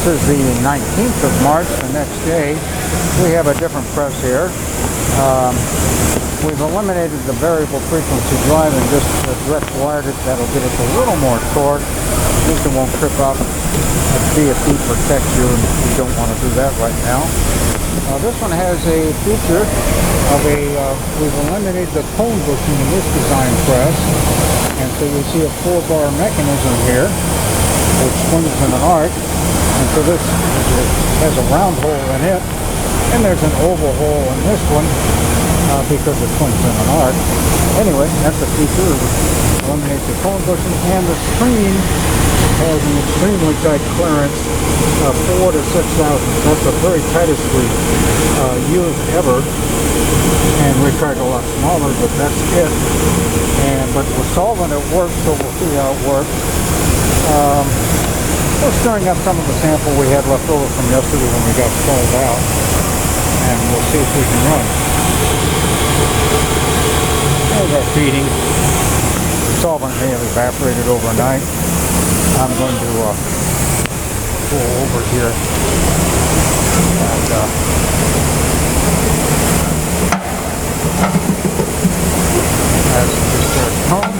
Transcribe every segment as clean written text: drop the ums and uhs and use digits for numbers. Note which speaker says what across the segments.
Speaker 1: This is the 19th of March, the next day. We have a different press here. We've eliminated the variable frequency drive and just direct wired it. That'll give us a little more torque. At least it won't trip up. The DFE protects you, and we don't want to do that right now. This one has a feature of we've eliminated the cone bushing in this design press. And so you'll see a 4-bar mechanism here, which swings in an arc. And so this has a round hole in it, and there's an oval hole in this one because it swings in an arc. Anyway, that's a feature. Eliminates the cone bushing, and the screen has an extremely tight clearance of 4 to 6 thousandths. That's the very tightest we've used ever. And we tried a lot smaller, but that's it. But with solvent it works, so we'll see how it works. We're stirring up some of the sample we had left over from yesterday when we got stalled out, and we'll see if we can run. There's our feeding. The solvent may have evaporated overnight. I'm going to go over here and that's just our tone.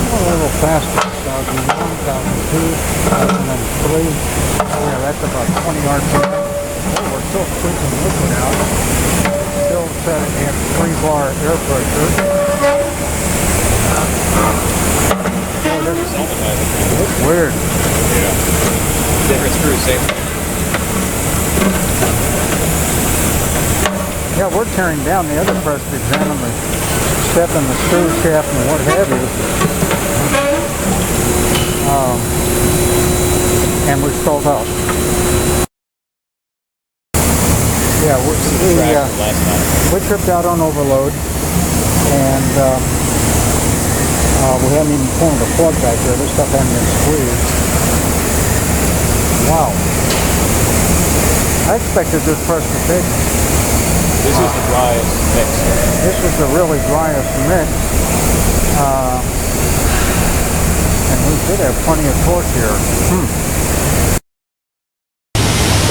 Speaker 1: A little faster. 2001, 2002, 2003. Yeah, that's about 20 RPM. Oh, we're still squeezing liquid out. Still setting at 3-bar air pressure. Oh, that's weird.
Speaker 2: Yeah. Different screws, same thing.
Speaker 1: Yeah, we're tearing down the other press to examine the step and the screw shaft and what have you. And we stalled out. Yeah, we tripped out on overload, and we hadn't even pulled the plug back there. This stuff hadn't been squeezed. Wow. I expected this press to take.
Speaker 2: This is the driest mix.
Speaker 1: This is the really driest mix. And we did have plenty of torque here.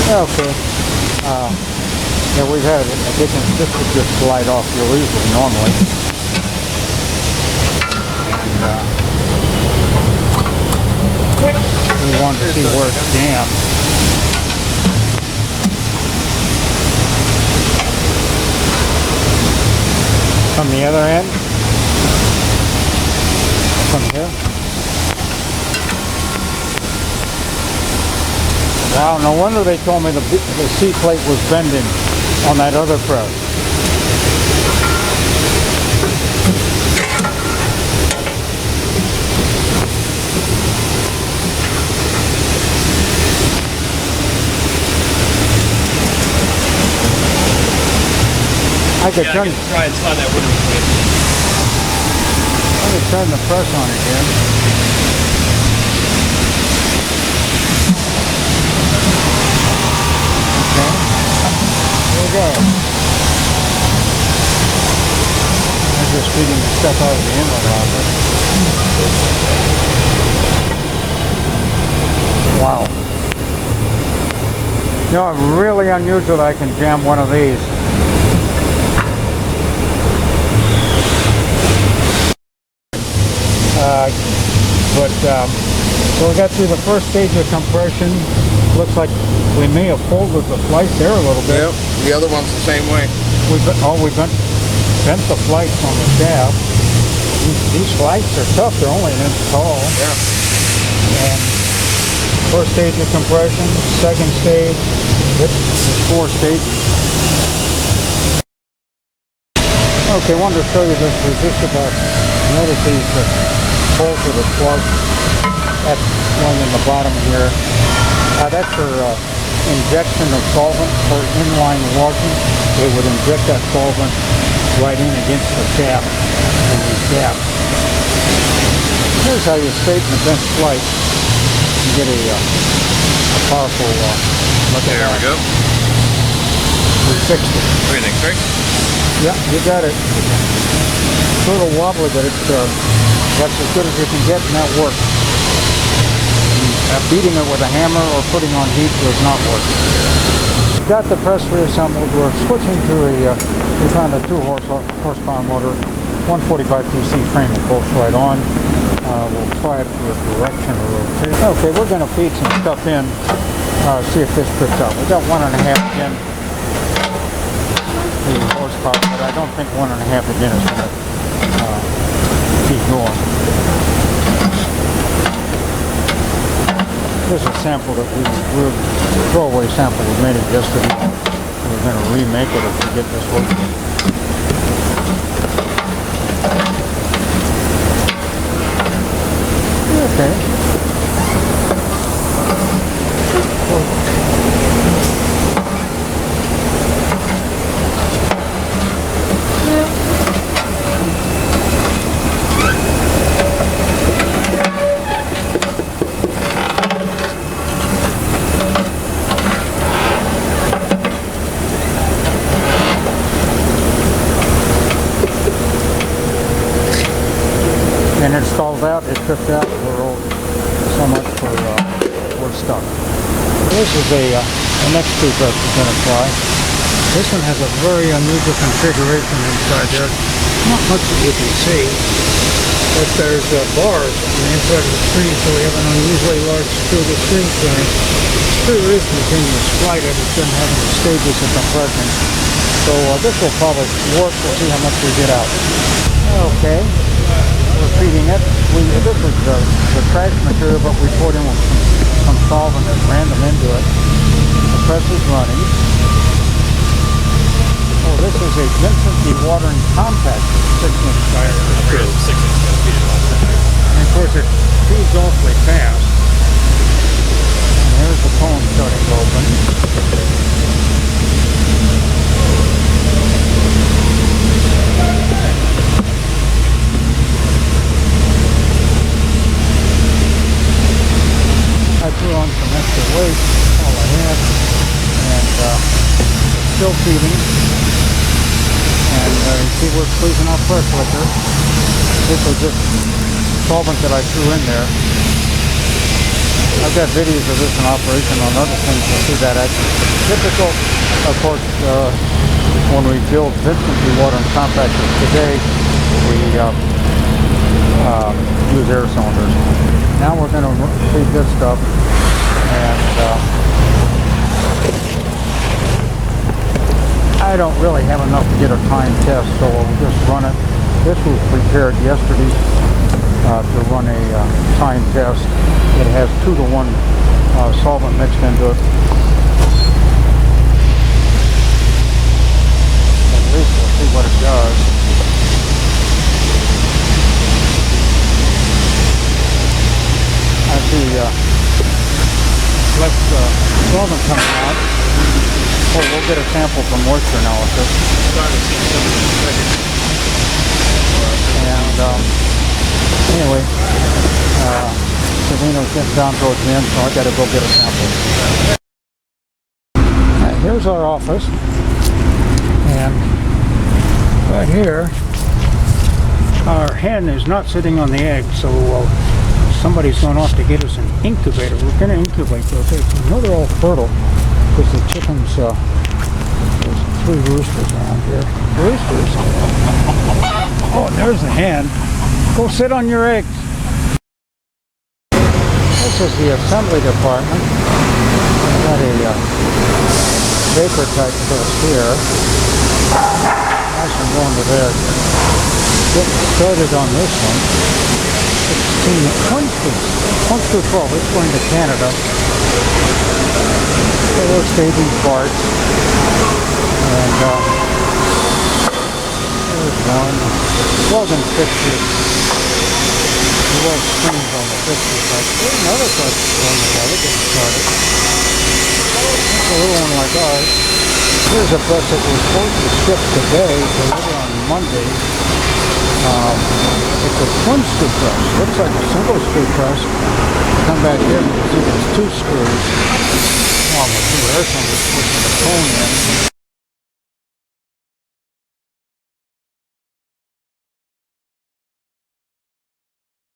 Speaker 1: Okay. Yeah, we've had it. This would just slide off real easily normally. And we wanted to see where it's jammed. From the other end? From here? Wow, no wonder they told me the C plate was bending on that other press. I could turn.
Speaker 2: Try and slide that wooden plate.
Speaker 1: I could turn the press on again. Okay. Here we go. I'm just feeding the stuff out of the inlet outlet. Wow. You know, it's really unusual that I can jam one of these. So we got through the first stage of compression. Looks like we may have folded the flight there a little bit.
Speaker 2: Yep, the other one's the same way.
Speaker 1: We bent the flights on the shaft. These flights are tough. They're only an inch tall.
Speaker 2: Yeah.
Speaker 1: And first stage of compression, second stage, there's 4 stages. Okay, I wanted to show you this resistor box. Notice these holes for the plug. That's one in the bottom here. That's for injection of solvent for inline washing. They would inject that solvent right in against the shaft in these gaps. Here's how you straighten the bent flight. You get a powerful look at that.
Speaker 2: There we go.
Speaker 1: We fixed it.
Speaker 2: What do you think, Craig?
Speaker 1: Yeah, you got it. It's a little wobbly, but it's that's as good as you can get, and that works. beating it with a hammer or putting on heat does not work. Got the press reassembled. We're switching to we found a 2 horsepower motor, 145 cc frame that bolts right on. We'll try it for a direction or rotation. Okay, we're going to feed some stuff in, see if this trips out. We got 1.5 again. Horsepower, but I don't think 1.5 again is going to keep going. This is a sample that we're throwaway sample we made it yesterday. We're going to remake it if we get this working. Okay. And it stalled out, it tripped out, we're so much for we're stuck. This is the next toothbrush we're going to try. This one has a very unusual configuration inside there. Not much that you can see, but there's bars on the inside of the screen, so we have an unusually large screw to screen clearance. The screw is continuous flight, it doesn't have any stages of compression. So this will probably work, we'll see how much we get out. Okay. We're feeding it. This is the trash material, but we poured in some solvent at random into it. The press is running. Oh, this is a VINCENT DEWATERING COMPACTOR 6-inch diameter. And of course it feeds awfully fast. And here's the cone starting to open. I threw on some extra weight, all I had, and still feeding. And you see we're squeezing out press liquor. This was just solvent that I threw in there. I've got videos of this in operation on other things to see that actually typical. Of course, when we build VINCENT DEWATERING compactors today, we use air cylinders. Now we're going to feed this stuff, and I don't really have enough to get a time test, so we'll just run it. This was prepared yesterday to run a time test. It has 2-to-1 solvent mixed into it. At least we'll see what it does. I see less solvent coming out. Oh, we'll get a sample for moisture analysis. And anyway, Savino's getting down towards the end, so I gotta go get a sample. Right, here's our office, and right here, our hen is not sitting on the egg, so somebody's going off to get us an incubator. We're going to incubate those eggs. We know they're all fertile because the chickens, there's 3 roosters around here. Roosters? Oh, and there's the hen. Go sit on your eggs. This is the assembly department. We've got a vapor type test here. Actually, I'm going to there. Getting started on this one. 1 through 12, it's going to Canada. So we're staging parts. And there's one. It wasn't fixtures. There was screens on the fixture side. There's another part going together, getting started. It's a little one like ours. Here's a press that we're supposed to ship today, deliver on Monday. It's a twin screw press. Looks like a single screw press. Come back here and you can see there's 2 screws. Along with 2 air cylinders pushing the cone in.